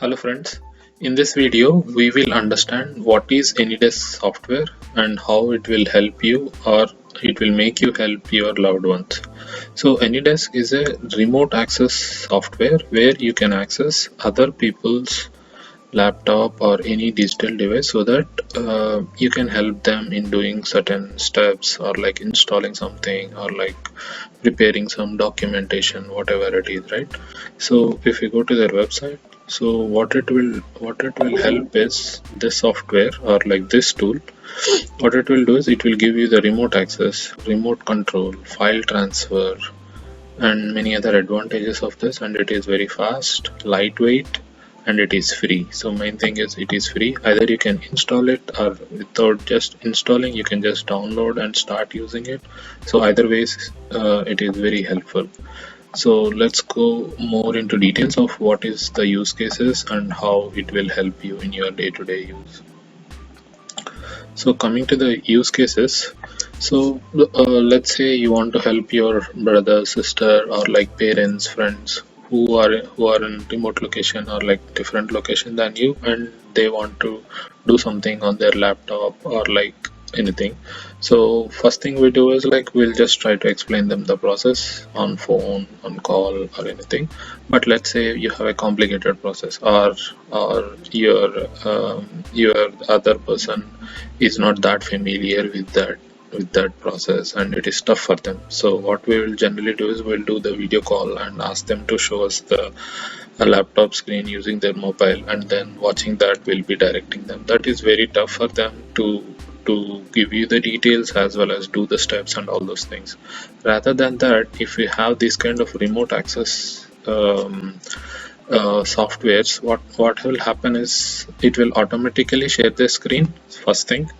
Hello friends, in this video we will understand what is Anydesk software and how it will help you or it will make you help your loved ones. So Anydesk is a remote access software where you can access other people's laptop or any digital device so that you can help them in doing certain steps or like installing something or like preparing some documentation, whatever it is, right? So if you go to their website, so what it will help is this software or like this tool. What it will do is it will give you the remote access, remote control, file transfer, and many other advantages of this, and it is very fast, lightweight, and it is free. So main thing is it is free. Either you can install it, or without just installing you can just download and start using it. So either ways it is very helpful. So let's go more into details of what is the use cases and how it will help you in your day-to-day use. So coming to the use cases, so let's say you want to help your brother, sister, or like parents, friends who are in remote location or like different location than you, and they want to do something on their laptop or like anything. So first thing we do is like we'll just try to explain them the process on phone, on call, or anything. But let's say you have a complicated process, or your other person is not that familiar with that process and it is tough for them. So what we will generally do is we'll do the video call and ask them to show us the a laptop screen using their mobile, and then watching that will be directing them. That is very tough for them to give you the details as well as do the steps and all those things. Rather than that, if we have this kind of remote access softwares, what will happen is it will automatically share the screen, first thing.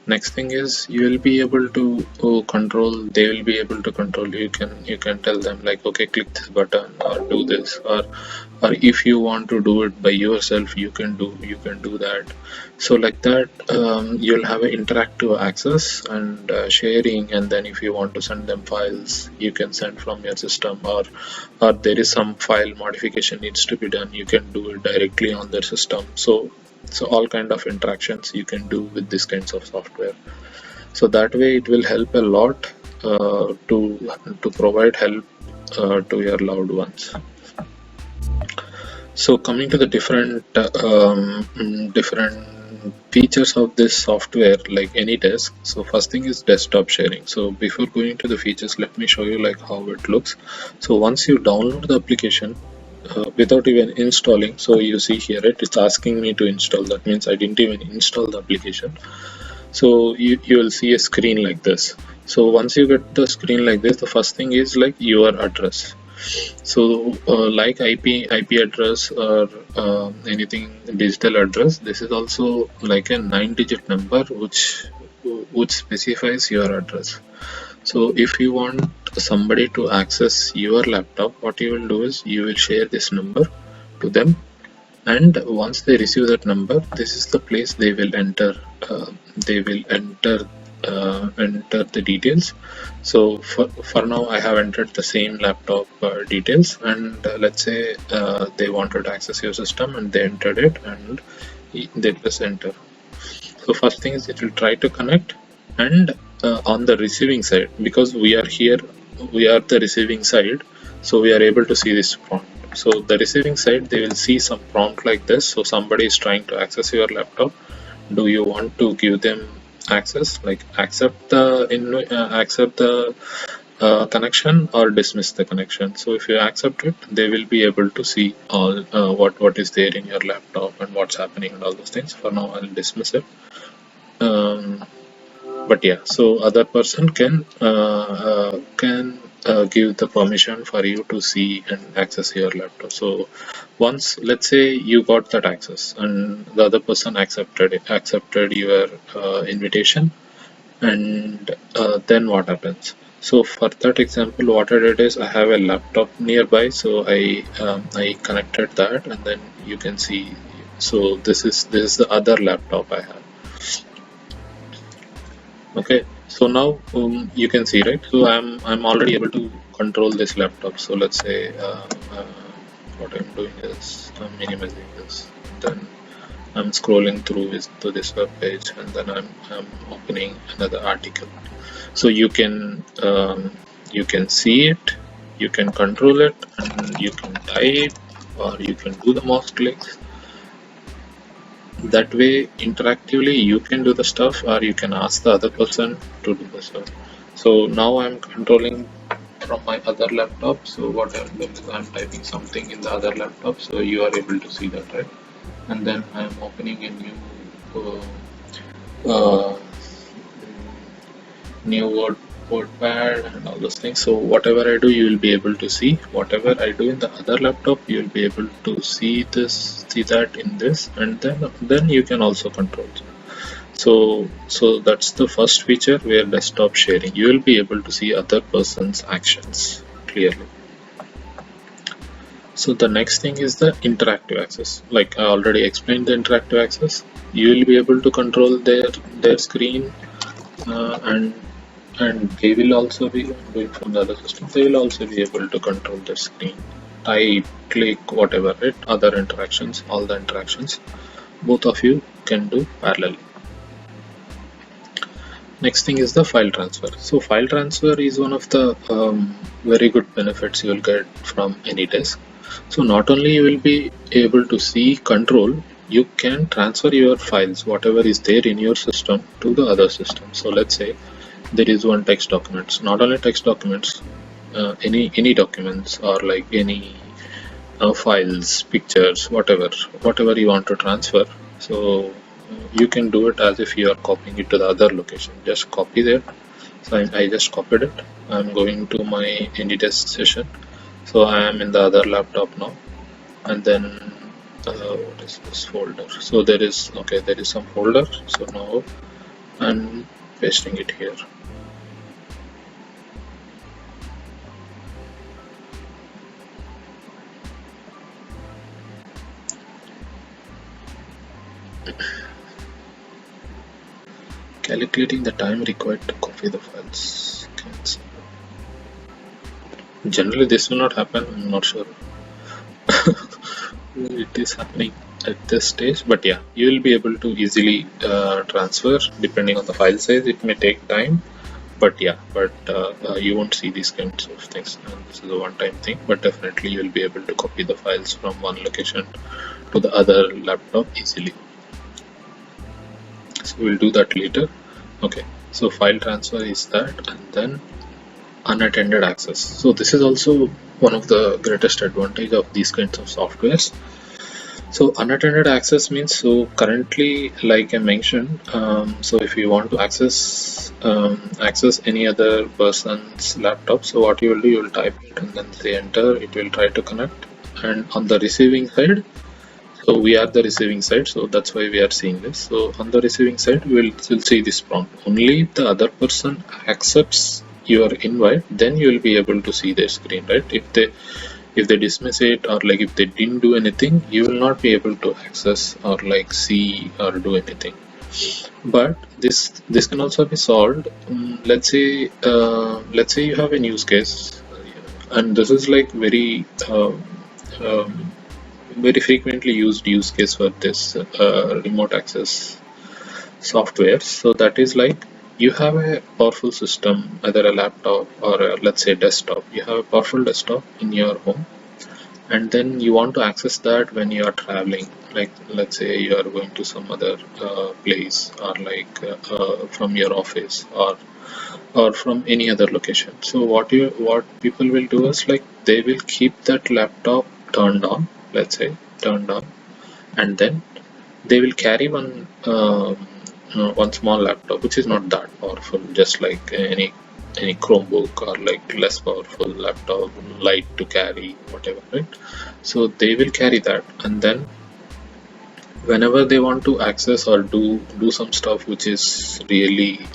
Next thing is you will be able to control, they will be able to control. You can tell them like, okay, click this button or do this, or if you want to do it by yourself, you can do that. So like that, you'll have an interactive access and sharing, and then if you want to send them files, you can send from your system, or there is some file modification needs to be done, you can do it directly on their system. So all kind of interactions you can do with these kinds of software. So that way it will help a lot to provide help to your loved ones. So coming to the different features of this software like Anydesk. So first thing is desktop sharing. So before going to the features, let me show you like how it looks. So once you download the application, without even installing, so you see here it's asking me to install. That means I didn't even install the application. So you will see a screen like this. So once you get the screen like this, the first thing is like your address. So like IP address or anything digital address, this is also like a 9-digit number which specifies your address. So if you want somebody to access your laptop, what you will do is you will share this number to them, and once they receive that number, this is the place they will enter. Enter the details. So for now I have entered the same laptop details, and let's say they wanted to access your system and they entered it and they press enter. So first thing is it will try to connect, and on the receiving side, because we are here, we are the receiving side, so we are able to see this prompt. So the receiving side, they will see some prompt like this. So somebody is trying to access your laptop. Do you want to give them access, like accept the connection or dismiss the connection? So if you accept it, they will be able to see all what is there in your laptop and what's happening and all those things. For now I'll dismiss it. But yeah, so other person can give the permission for you to see and access your laptop. So once, let's say you got that access and the other person accepted your invitation, and then what happens? So for that example, what I did is I have a laptop nearby, so I connected that, and then you can see. So this is the other laptop I have. Okay, so now you can see, right? So I'm already able to control this laptop. So let's say what I'm doing is I'm minimizing this. then I'm scrolling through to this web page, and then I'm opening another article. So you can see it, you can control it, and you can type, or you can do the mouse clicks. That way, interactively, you can do the stuff, or you can ask the other person to do the stuff. So now I'm controlling from my other laptop. So what I'm doing is I'm typing something in the other laptop, so you are able to see that, right? And then I'm opening a uh, new wordpad and all those things. So whatever I do, you will be able to see. Whatever I do in the other laptop, you will be able to see that in this, and then you can also control. So that's the first feature, where desktop sharing, you will be able to see other person's actions clearly. So the next thing is the interactive access. Like I already explained, the interactive access, you will be able to control their screen, and they will also be doing from the other system. They will also be able to control their screen, type, click, whatever, right? Other interactions, all the interactions, both of you can do parallelly. Next thing is the file transfer. So file transfer is one of the very good benefits you will get from Anydesk. So not only you will be able to see, control, you can transfer your files, whatever is there in your system, to the other system. So let's say there is one text documents, not only text documents, any documents, or like any files, pictures, whatever you want to transfer. So you can do it as if you are copying it to the other location. Just copy there. So I just copied it. I'm going to my Anydesk session. So I am in the other laptop now, and then what is this folder? So there is some folder. So now I'm pasting it here. Calculating the time required to copy the files. Cancel. Generally this will not happen, I'm not sure. It is happening at this stage, but yeah, you will be able to easily transfer. Depending on the file size, it may take time, but yeah, you won't see these kinds of things. This is a one-time thing, but definitely you will be able to copy the files from one location to the other laptop easily. So we'll do that later. Okay, so file transfer is that, and then unattended access. So this is also one of the greatest advantage of these kinds of softwares. So unattended access means, so currently, like I mentioned, so if you want to access any other person's laptop, so what you will do, you will type it and then say enter. It will try to connect, and on the receiving side, so we are the receiving side, so that's why we are seeing this. So on the receiving side, we'll see this prompt. Only if the other person accepts your invite, then you will be able to see their screen, right? If they dismiss it, or like if they didn't do anything, you will not be able to access or like see or do anything. But this can also be solved. Let's say you have a use case, and this is like very frequently used use case for this remote access software. So that is like, you have a powerful system, either a laptop or let's say desktop. You have a powerful desktop in your home, and then you want to access that when you are traveling. Like let's say you are going to some other place, or like from your office, or from any other location. So what people will do is, like, they will keep that laptop turned on, let's say turned on, and then they will carry one small laptop which is not that powerful, just like any Chromebook, or like less powerful laptop, light to carry, whatever, right? So they will carry that, and then whenever they want to access or do some stuff which is really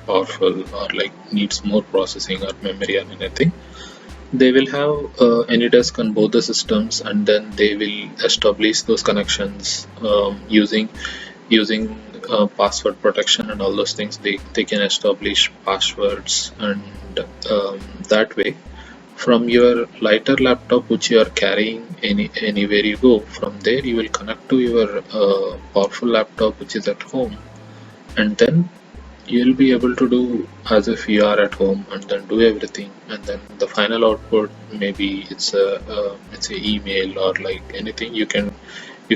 powerful, or like needs more processing or memory or anything, they will have Anydesk on both the systems, and then they will establish those connections using password protection and all those things. They can establish passwords, and that way, from your lighter laptop which you are carrying anywhere you go. From there you will connect to your powerful laptop which is at home, and then you'll be able to do as if you are at home and then do everything, and then the final output, maybe it's a email or like anything. You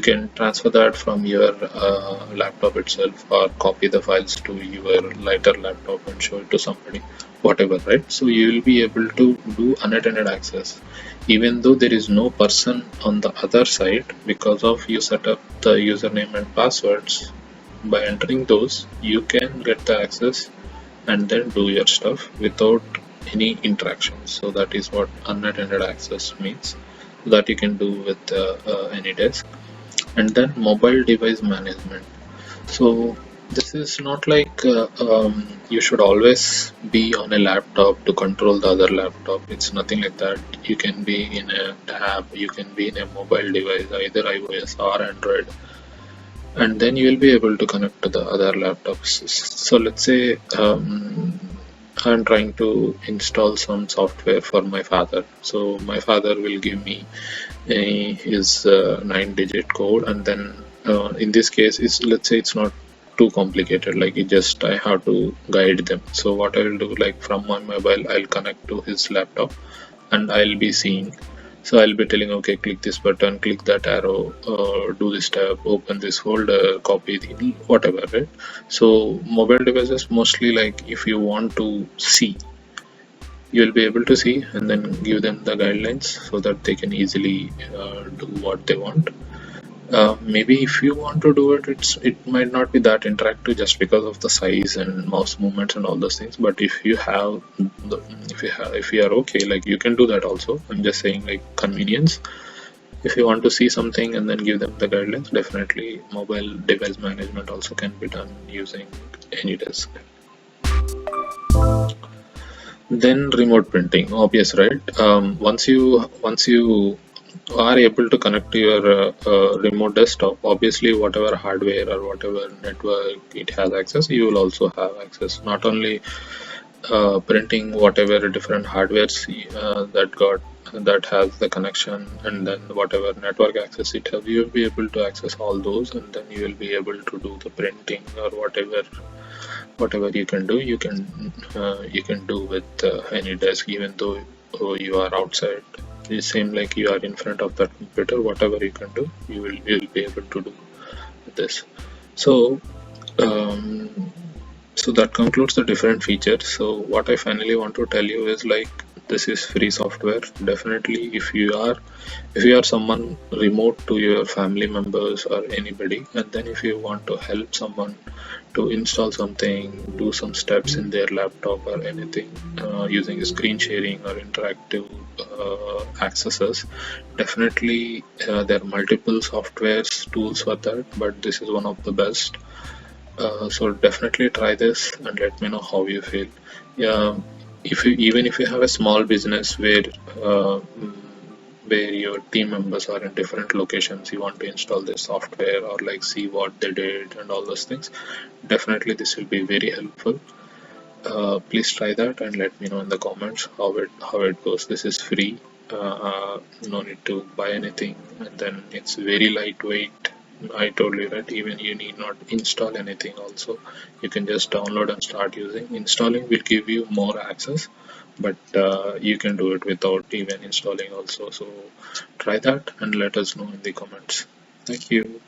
can transfer that from your laptop itself, or copy the files to your lighter laptop and show it to somebody, whatever, right? So you will be able to do unattended access even though there is no person on the other side, because of you set up the username and passwords. By entering those, you can get the access and then do your stuff without any interaction. So that is what unattended access means, that you can do with Anydesk. And then mobile device management. So this is not like you should always be on a laptop to control the other laptop. It's nothing like that. You can be in a tab, you can be in a mobile device, either iOS or Android, and then you will be able to connect to the other laptops. So let's say I'm trying to install some software for my father. So my father will give me his 9-digit code, and then in this case, it's, let's say it's not too complicated. Like it just I have to guide them. So what I will do, like from my mobile, I'll connect to his laptop, and I'll be seeing. So I'll be telling, okay, click this button, click that arrow, do this tab, open this folder, copy the whatever, right? So mobile devices mostly, like if you want to see, you will be able to see and then give them the guidelines so that they can easily do what they want. Maybe if you want to do it, it might not be that interactive just because of the size and mouse movements and all those things. But if you have, if you are okay, like you can do that also. I'm just saying like convenience. If you want to see something and then give them the guidelines, definitely mobile device management also can be done using Anydesk. Then remote printing, obvious, right? Once you are able to connect to your remote desktop, obviously whatever hardware or whatever network it has access, you will also have access. Not only printing whatever different hardwares that has the connection, and then whatever network access it has, you will be able to access all those, and then you will be able to do the printing or whatever you can do. You can do with any desk, even though you are outside. It seems like you are in front of that computer. Whatever you can do, you will be able to do with this. So um, so that concludes the different features. So what I finally want to tell you is, like, this is free software. Definitely, if you are someone remote to your family members or anybody, and then if you want to help someone to install something, do some steps in their laptop or anything, using screen sharing or interactive accesses, definitely there are multiple softwares tools for that, but this is one of the best. So definitely try this and let me know how you feel. Yeah, if you, even if you have a small business uh, mm, where your team members are in different locations, you want to install this software or like see what they did and all those things, definitely this will be very helpful. Please try that and let me know in the comments how it goes. This is free. No need to buy anything, and then it's very lightweight. I told you that even you need not install anything. Also, you can just download and start using. Installing will give you more access, but you can do it without even installing also. So try that and let us know in the comments. Thank you.